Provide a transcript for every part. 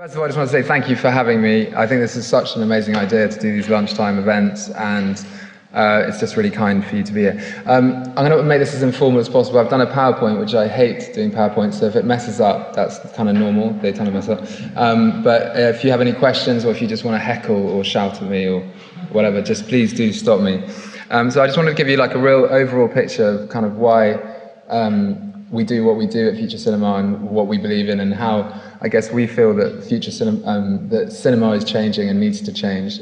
First of all, I just want to say thank you for having me. I think this is such an amazing idea to do these lunchtime events, and it's just really kind for you to be here. I'm going to make this as informal as possible. I've done a PowerPoint, which I hate doing PowerPoint, so if it messes up, that's kind of normal. They tend to mess up. But if you have any questions, or if you just want to heckle or shout at me or whatever, just please do stop me. So I just wanted to give you like a real overall picture of kind of why we do what we do at Future Cinema and what we believe in, and how I guess we feel that that cinema is changing and needs to change.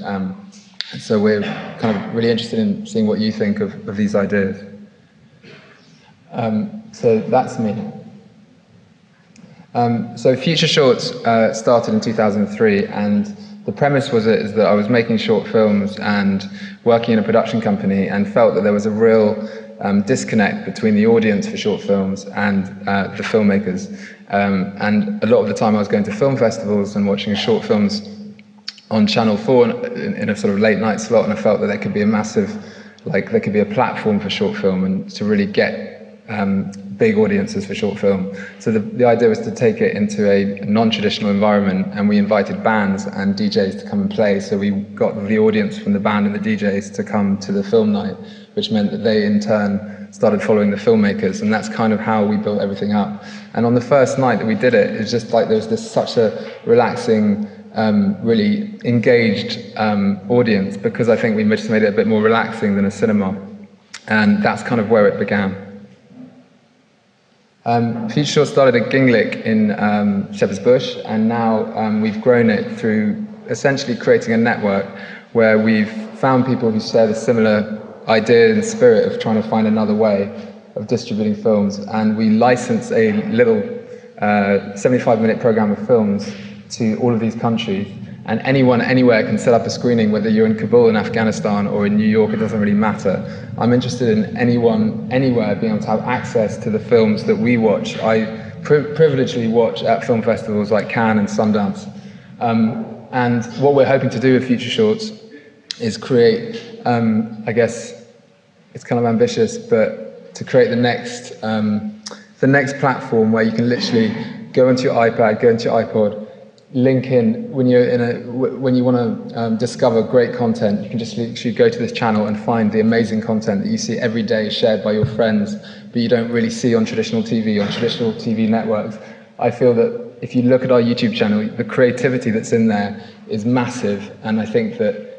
So we're kind of really interested in seeing what you think of these ideas. So that's me. So Future Shorts started in 2003, and the premise is that I was making short films and working in a production company, and felt that there was a real disconnect between the audience for short films and the filmmakers. And a lot of the time I was going to film festivals and watching short films on Channel 4 in a sort of late night slot, and I felt that there could be a massive, there could be a platform for short film and to really get big audiences for short film. So the idea was to take it into a non-traditional environment, and we invited bands and DJs to come and play. So we got the audience from the band and the DJs to come to the film night, which meant that they in turn started following the filmmakers, and that's kind of how we built everything up. And on the first night that we did it, it was just like there was such a relaxing, really engaged audience, because I think we just made it a bit more relaxing than a cinema, and that's kind of where it began. Future Shorts started at Ginglich in Shepherd's Bush, and now we've grown it through essentially creating a network where we've found people who share the similar idea and spirit of trying to find another way of distributing films, and we license a little 75-minute program of films to all of these countries, and anyone anywhere can set up a screening, whether you're in Kabul in Afghanistan or in New York, it doesn't really matter. I'm interested in anyone anywhere being able to have access to the films that we watch. I privilegedly watch at film festivals like Cannes and Sundance, and what we're hoping to do with Future Shorts is create, I guess it's kind of ambitious, but to create the next platform where you can literally go into your iPad, go into your iPod, link in when you want to discover great content. You can just literally go to this channel and find the amazing content that you see every day shared by your friends, but you don't really see on traditional TV networks. I feel that if you look at our YouTube channel, the creativity that's in there is massive, and I think that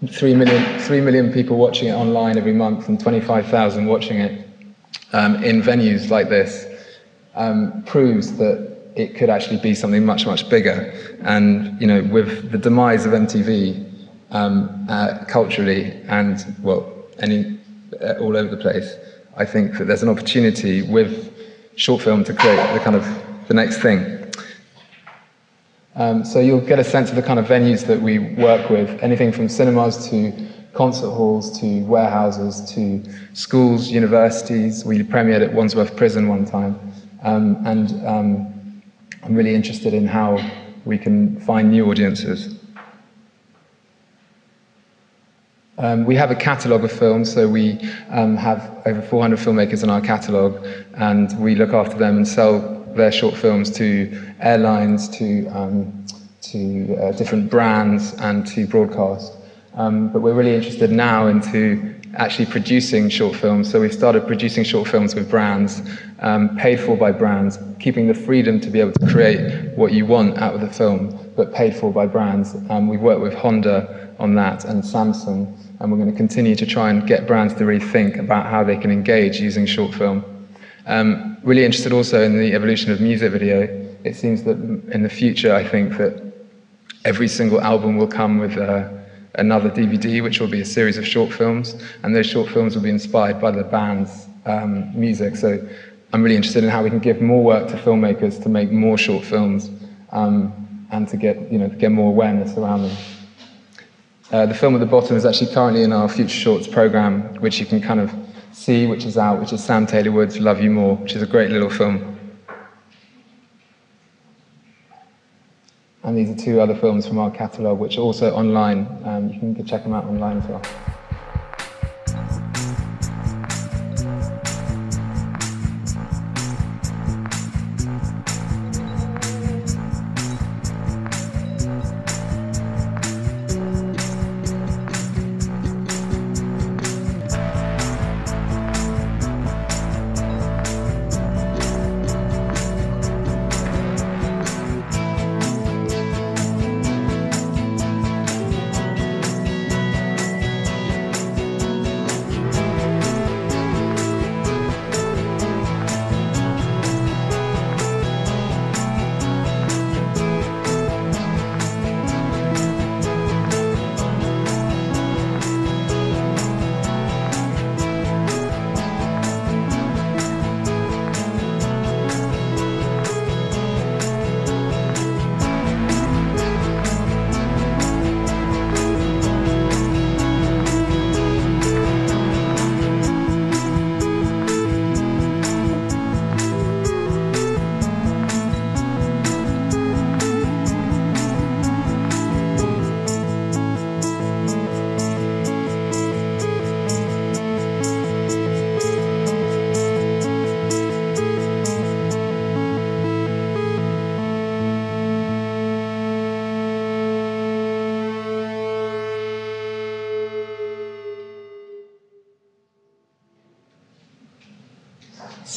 3 million people watching it online every month and 25,000 watching it in venues like this proves that it could actually be something much, much bigger. And with the demise of MTV culturally and all over the place, I think that there's an opportunity with short film to create the next thing. So you'll get a sense of the kind of venues that we work with, anything from cinemas to concert halls to warehouses to schools, universities. We premiered at Wandsworth Prison one time, and I'm really interested in how we can find new audiences. We have a catalogue of films, so we have over 400 filmmakers in our catalogue, and we look after them and sell their short films to airlines, to different brands, and to broadcast. But we're really interested now into actually producing short films, so we've started producing short films with brands, paid for by brands, keeping the freedom to be able to create what you want out of the film, but paid for by brands. We've worked with Honda on that and Samsung, and we're going to continue to try and get brands to really think about how they can engage using short film. Really interested also in the evolution of music video. It seems that in the future, I think that every single album will come with another DVD, which will be a series of short films, and those short films will be inspired by the band's music. So I'm really interested in how we can give more work to filmmakers to make more short films, and to get more awareness around them. The film at the bottom is actually currently in our Future Shorts program, which you can kind of see, which is out, which is Sam Taylor Wood's Love You More, which is a great little film. And these are 2 other films from our catalogue, which are also online. You can check them out online as well.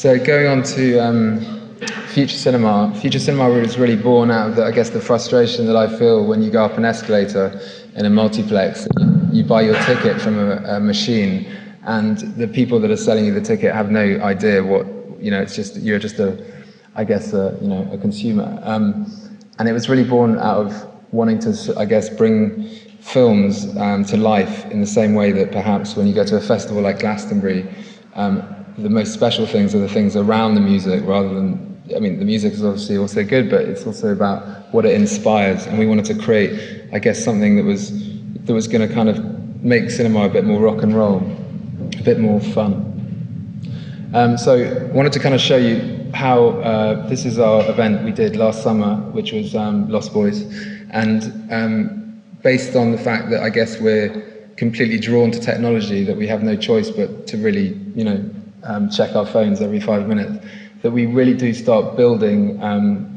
So going on to Future Cinema. Future Cinema was really born out of, I guess, the frustration that I feel when you go up an escalator in a multiplex. You buy your ticket from a machine, and the people that are selling you the ticket have no idea what, it's just, you're just a consumer. And it was really born out of wanting to, I guess, bring films to life in the same way that perhaps when you go to a festival like Glastonbury, the most special things are the things around the music rather than, the music is obviously also good, but it's also about what it inspires. And we wanted to create, I guess, something that was going to kind of make cinema a bit more rock and roll, a bit more fun. So I wanted to kind of show you how this is our event we did last summer, which was Lost Boys. And based on the fact that I guess we're completely drawn to technology, that we have no choice but to really, check our phones every 5 minutes, that we really do start building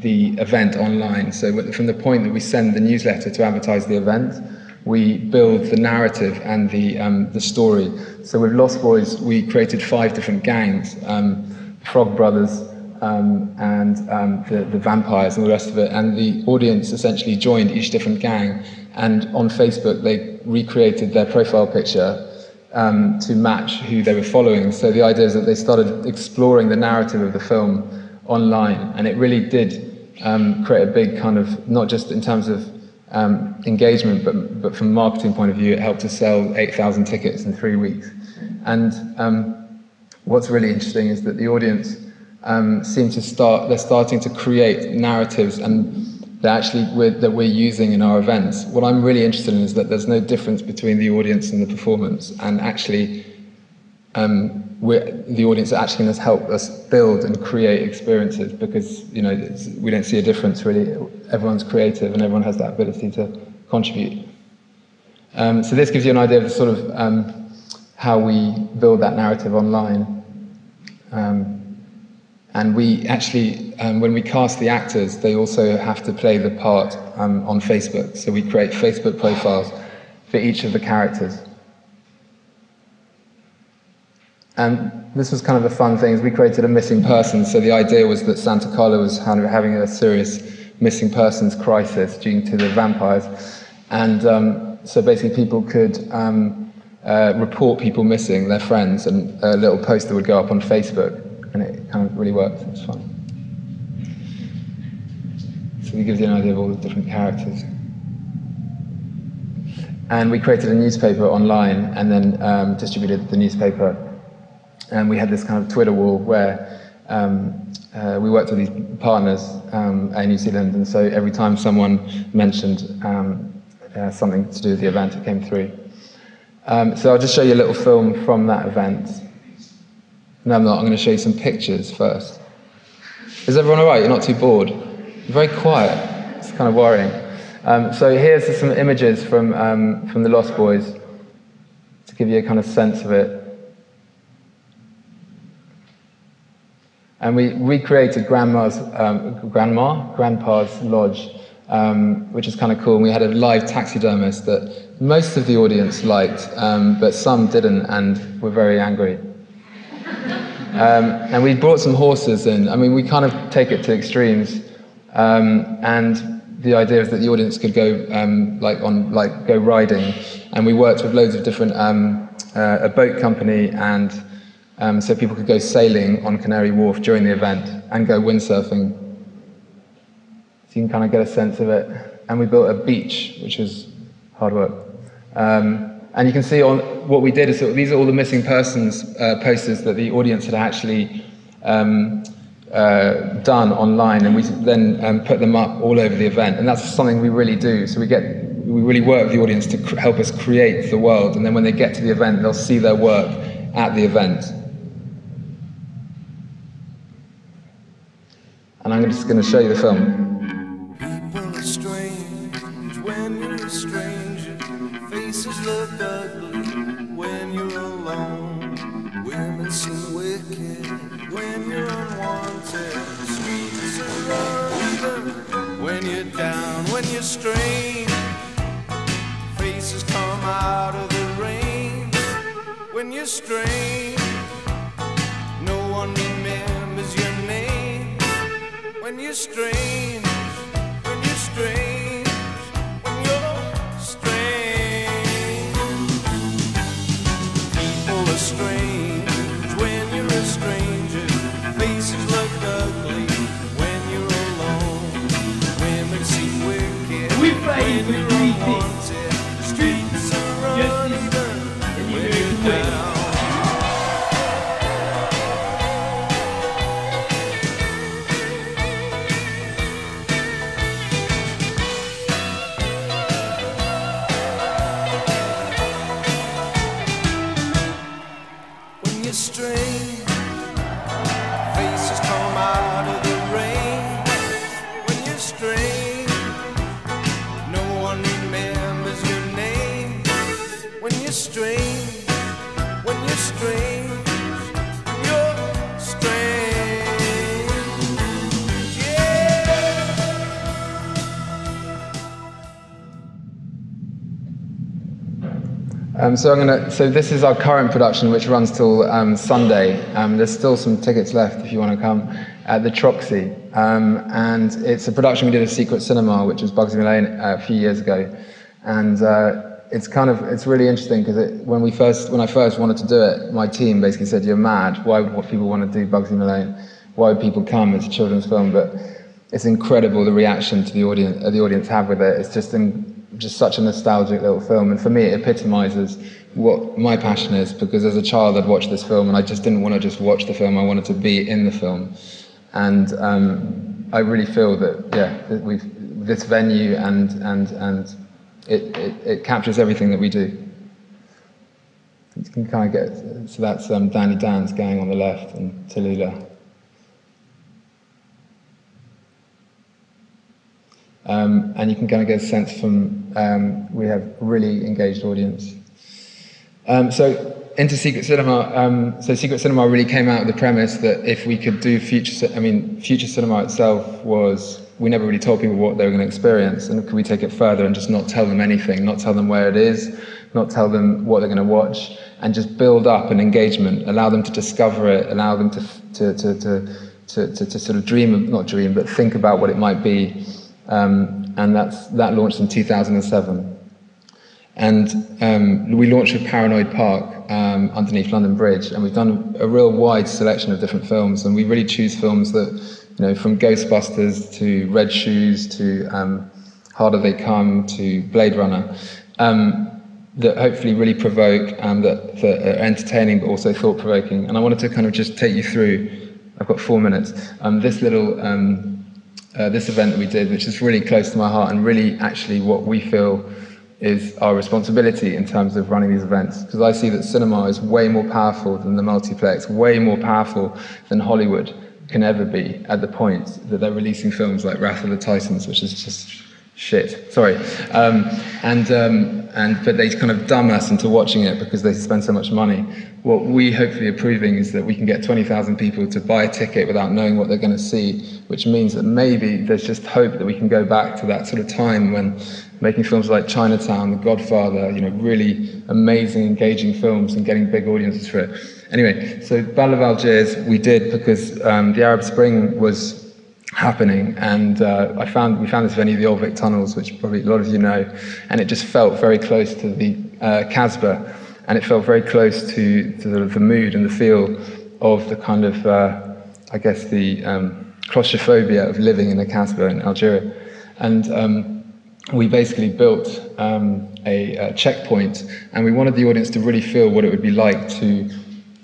the event online. So from the point that we send the newsletter to advertise the event, we build the narrative and the story. So with Lost Boys, we created 5 different gangs, Frog Brothers, and the vampires and the rest of it. And the audience essentially joined each different gang. And on Facebook, they recreated their profile picture to match who they were following. So the idea is that they started exploring the narrative of the film online, and it really did create a big kind of, not just in terms of engagement, but from a marketing point of view, it helped to sell 8,000 tickets in 3 weeks. And what's really interesting is that the audience they're starting to create narratives and that we're using in our events. What I'm really interested in is that there's no difference between the audience and the performance, and actually the audience are actually going to help us build and create experiences, because we don't see a difference really. Everyone's creative and everyone has that ability to contribute. So this gives you an idea of sort of how we build that narrative online. And we actually, when we cast the actors, they also have to play the part on Facebook. So we create Facebook profiles for each of the characters. And this was kind of the fun thing, is we created a missing person. So the idea was that Santa Carla was kind of having a serious missing persons crisis due to the vampires. And so basically people could report people missing, their friends, and a little poster would go up on Facebook. And it kind of really worked. It was fun. So it gives you an idea of all the different characters. And we created a newspaper online and then distributed the newspaper. And we had this kind of Twitter wall where we worked with these partners in New Zealand, and so every time someone mentioned something to do with the event, it came through. So I'll just show you a little film from that event. No, I'm not. I'm going to show you some pictures first. Is everyone all right? You're not too bored? You're very quiet. It's kind of worrying. So here's some images from the Lost Boys to give you a kind of sense of it. And we recreated Grandpa's lodge, which is kind of cool. And we had a live taxidermist that most of the audience liked, but some didn't and were very angry. And we brought some horses in. I mean, we kind of take it to extremes. And the idea is that the audience could go go riding. And we worked with loads of different a boat company, and so people could go sailing on Canary Wharf during the event and go windsurfing. So you can kind of get a sense of it. And we built a beach, which was hard work. And you can see on what we did is that these are all the missing persons posters that the audience had actually done online, and we then put them up all over the event. And that's something we really do. So we really work with the audience to help us create the world, and then when they get to the event, they'll see their work at the event. And I'm just going to show you the film. People are strange when you're a stranger. Faces look ugly when you're alone. Women seem wicked when you're unwanted. Streets are uneven when you're down, when you're strange. Faces come out of the rain when you're strange. No one remembers you're strange, when you're strange, when you're strange. People are strange when you're a stranger. Faces look ugly when you're alone. Women seem wicked We play when with you're three unwanted. Streets are uneven when you're down. When you're strange, faces come out of the rain. When you're strange, no one remembers your name. When you're strange, when you're strange, you're strange. Yeah. So this is our current production, which runs till Sunday. There's still some tickets left if you want to come, at the Troxy. And it's a production we did at Secret Cinema, which was Bugsy Malone a few years ago. And it's really interesting because when I first wanted to do it, my team basically said, "You're mad. Why would people want to do Bugsy Malone? Why would people come? It's a children's film." But it's incredible the reaction to the audience have with it. It's just such a nostalgic little film, and for me it epitomizes what my passion is, because as a child I'd watched this film and I just didn't want to just watch the film, I wanted to be in the film. And I really feel that this venue and it captures everything that we do. You can kind of get, so that's Danny Dan's gang on the left and Tallulah. And you can kind of get a sense from, we have a really engaged audience. So into Secret Cinema, Secret Cinema really came out of the premise that if we could do future cinema itself was, we never really told people what they were going to experience, and could we take it further and just not tell them anything, not tell them where it is, not tell them what they're going to watch, and just build up an engagement, allow them to discover it, allow them to sort of but think about what it might be. And that launched in 2007. And we launched with Paranoid Park underneath London Bridge, and we've done a real wide selection of different films, and we really choose films that, from Ghostbusters to Red Shoes to Harder They Come to Blade Runner, that hopefully really provoke and that are entertaining but also thought-provoking. And I wanted to kind of just take you through, I've got 4 minutes, this little this event that we did, which is really close to my heart and really actually what we feel is our responsibility in terms of running these events. Because I see that cinema is way more powerful than the multiplex, way more powerful than Hollywood can ever be, at the point that they're releasing films like Wrath of the Titans, which is just shit. Sorry. But they kind of dumb us into watching it because they spend so much money. What we hopefully are proving is that we can get 20,000 people to buy a ticket without knowing what they're going to see, which means that maybe there's just hope that we can go back to that sort of time when making films like Chinatown, The Godfather, really amazing, engaging films and getting big audiences for it. Anyway, so Battle of Algiers we did because the Arab Spring was happening, and we found this venue, the Old Vic Tunnels, which probably a lot of you know, and it just felt very close to the Casbah, and it felt very close to the mood and the feel of the kind of, the claustrophobia of living in the Casbah in Algeria. And we basically built a checkpoint, and we wanted the audience to really feel what it would be like to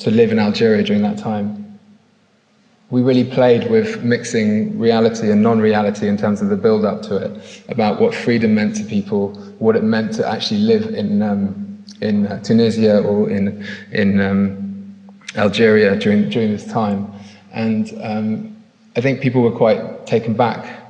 live in Algeria during that time. We really played with mixing reality and non-reality in terms of the build-up to it, about what freedom meant to people, what it meant to actually live in Tunisia or in Algeria during this time. And I think people were quite taken back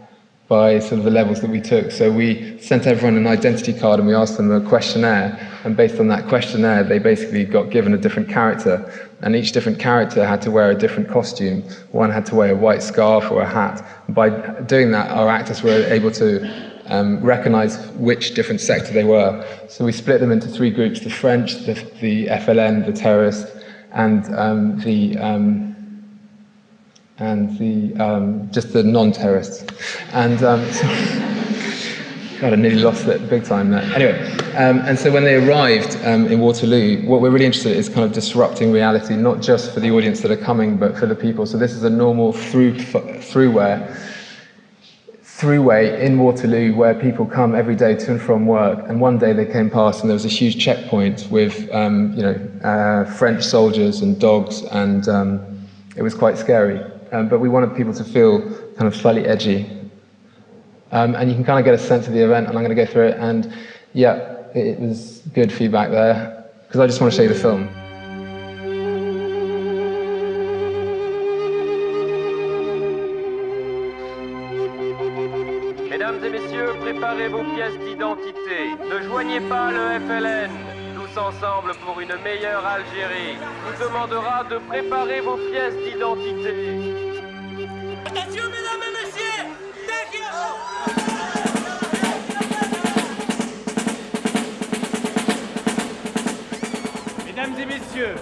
by sort of the levels that we took. So we sent everyone an identity card and we asked them a questionnaire, and based on that questionnaire they basically got given a different character, and each different character had to wear a different costume. One had to wear a white scarf or a hat. By doing that, our actors were able to recognize which different sector they were. So we split them into 3 groups: the French, the FLN, the terrorists, and and just the non-terrorists. And God, I nearly lost it big time there. Anyway, and so when they arrived in Waterloo, what we're really interested in is kind of disrupting reality, not just for the audience that are coming, but for the people. So this is a normal throughway in Waterloo where people come every day to and from work. And one day they came past and there was a huge checkpoint with French soldiers and dogs, and it was quite scary. But we wanted people to feel kind of slightly edgy. And you can kind of get a sense of the event, and I'm going to go through it. And yeah, it was good feedback there, because I just want to show you the film. Mesdames et messieurs, préparez vos pièces d'identité. Ne joignez pas le FLN. Tous ensemble pour une meilleure Algérie. Vous demandera de préparer vos pièces d'identité. Attention, mesdames et messieurs! Mesdames et messieurs,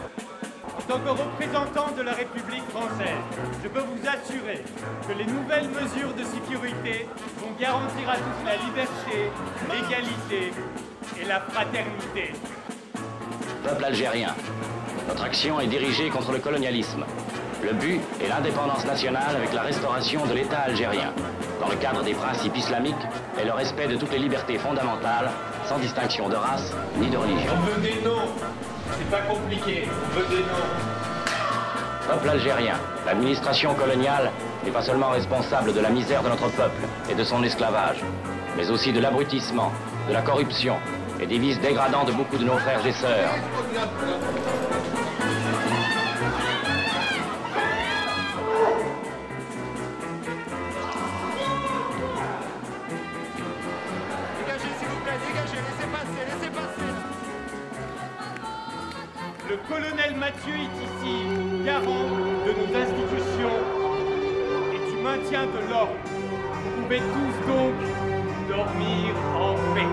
en tant que représentant de la République française, je peux vous assurer que les nouvelles mesures de sécurité vont garantir à tous la liberté, l'égalité et la fraternité. Peuple algérien, notre action est dirigée contre le colonialisme. Le but est l'indépendance nationale avec la restauration de l'État algérien, dans le cadre des principes islamiques et le respect de toutes les libertés fondamentales, sans distinction de race ni de religion. On veut des noms, c'est pas compliqué, on veut des noms. Peuple algérien, l'administration coloniale n'est pas seulement responsable de la misère de notre peuple et de son esclavage, mais aussi de l'abrutissement, de la corruption et des vices dégradants de beaucoup de nos frères et sœurs. Le colonel Mathieu est ici, garant de nos institutions et du maintien de l'ordre. Vous pouvez tous donc dormir en paix.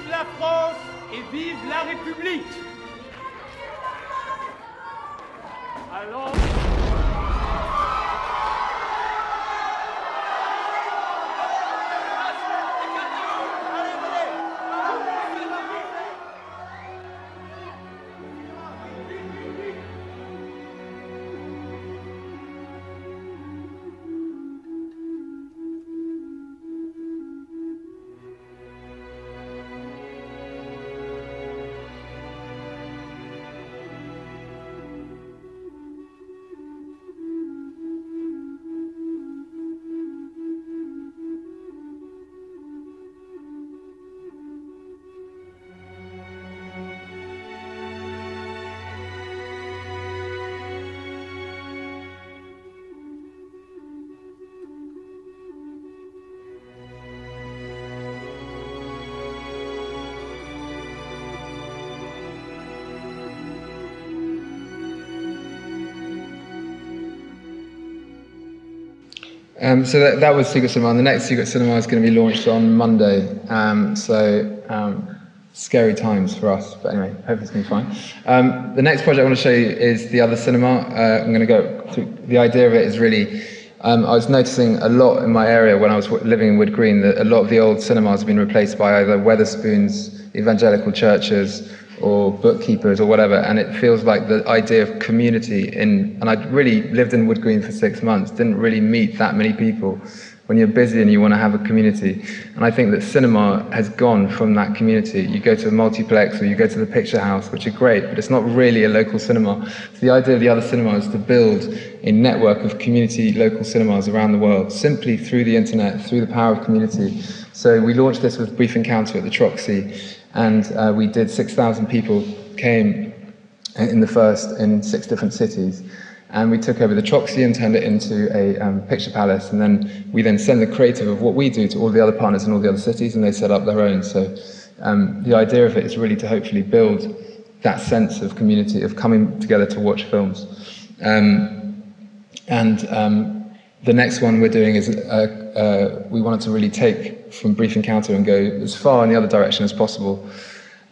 La France et vive la République! Alors... So that was Secret Cinema. The next Secret Cinema is going to be launched on Monday. Scary times for us, but anyway, hope it's going to be fine. The next project I want to show you is the other cinema. I'm going to go through, the idea of it is really, I was noticing a lot in my area when I was living in Wood Green that a lot of the old cinemas have been replaced by either Wetherspoons, evangelical churches, or bookkeepers or whatever, and it feels like the idea of community and I really lived in Wood Green for 6 months, didn't really meet that many people, when you're busy and you want to have a community. And I think that cinema has gone from that community. You go to a multiplex or you go to the picture house, which are great, but it's not really a local cinema. So the idea of the other cinema is to build a network of community local cinemas around the world, simply through the internet, through the power of community. So we launched this with Brief Encounter at the Troxy, and we did 6,000 people came in the first in 6 different cities. And we took over the Troxy and turned it into a picture palace, and then we send the creative of what we do to all the other partners in all the other cities, and they set up their own. So the idea of it is really to hopefully build that sense of community, of coming together to watch films. The next one we're doing is we wanted to really take from Brief Encounter and go as far in the other direction as possible.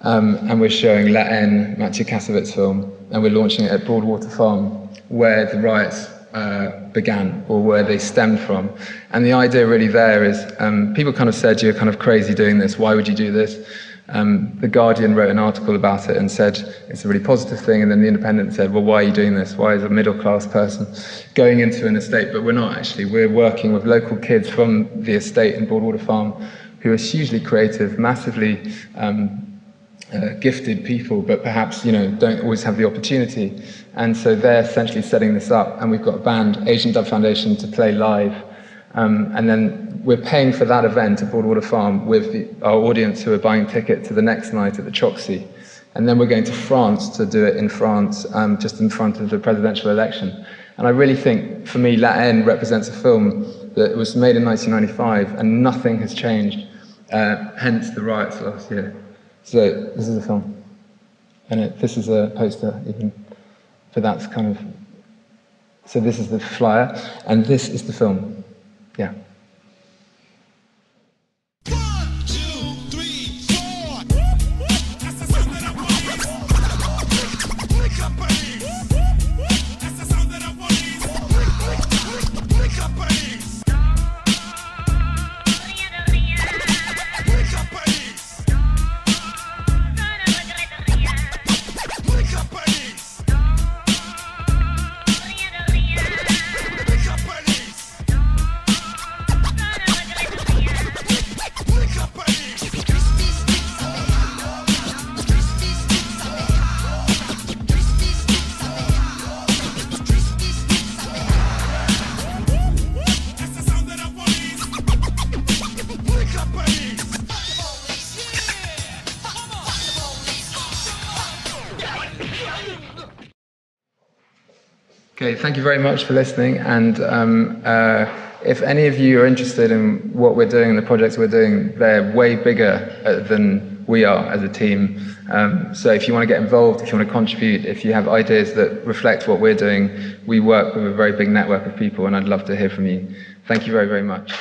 And we're showing La Haine, Mathieu Kassavet's film, and we're launching it at Broadwater Farm, where the riots began, or where they stemmed from. And the idea really there is, people kind of said, you're kind of crazy doing this, why would you do this? The Guardian wrote an article about it and said it's a really positive thing, and then the Independent said, well, why are you doing this? Why is a middle-class person going into an estate? But we're not actually. We're working with local kids from the estate in Broadwater Farm who are hugely creative, massively gifted people, but perhaps don't always have the opportunity. And so they're essentially setting this up, and we've got a band, Asian Dub Foundation, to play live. And then we're paying for that event at Broadwater Farm with our audience who are buying ticket to the next night at the Troxy. And then we're going to France to do it in France, just in front of the presidential election. And I really think, for me, La Haine represents a film that was made in 1995, and nothing has changed, hence the riots last year. So this is a film, and this is a poster even, but that's kind of, so this is the flyer, and this is the film, yeah. 1, 2, 3, 4. That's the sound that I want. Wake up, buddies. That's the sound that I want. Wake up, buddies. Wake up, buddies. Wake up, buddies. Okay, thank you very much for listening, and if any of you are interested in what we're doing and the projects we're doing, they're way bigger than we are as a team. So if you want to get involved, if you want to contribute, if you have ideas that reflect what we're doing, we work with a very big network of people, and I'd love to hear from you. Thank you very, very much.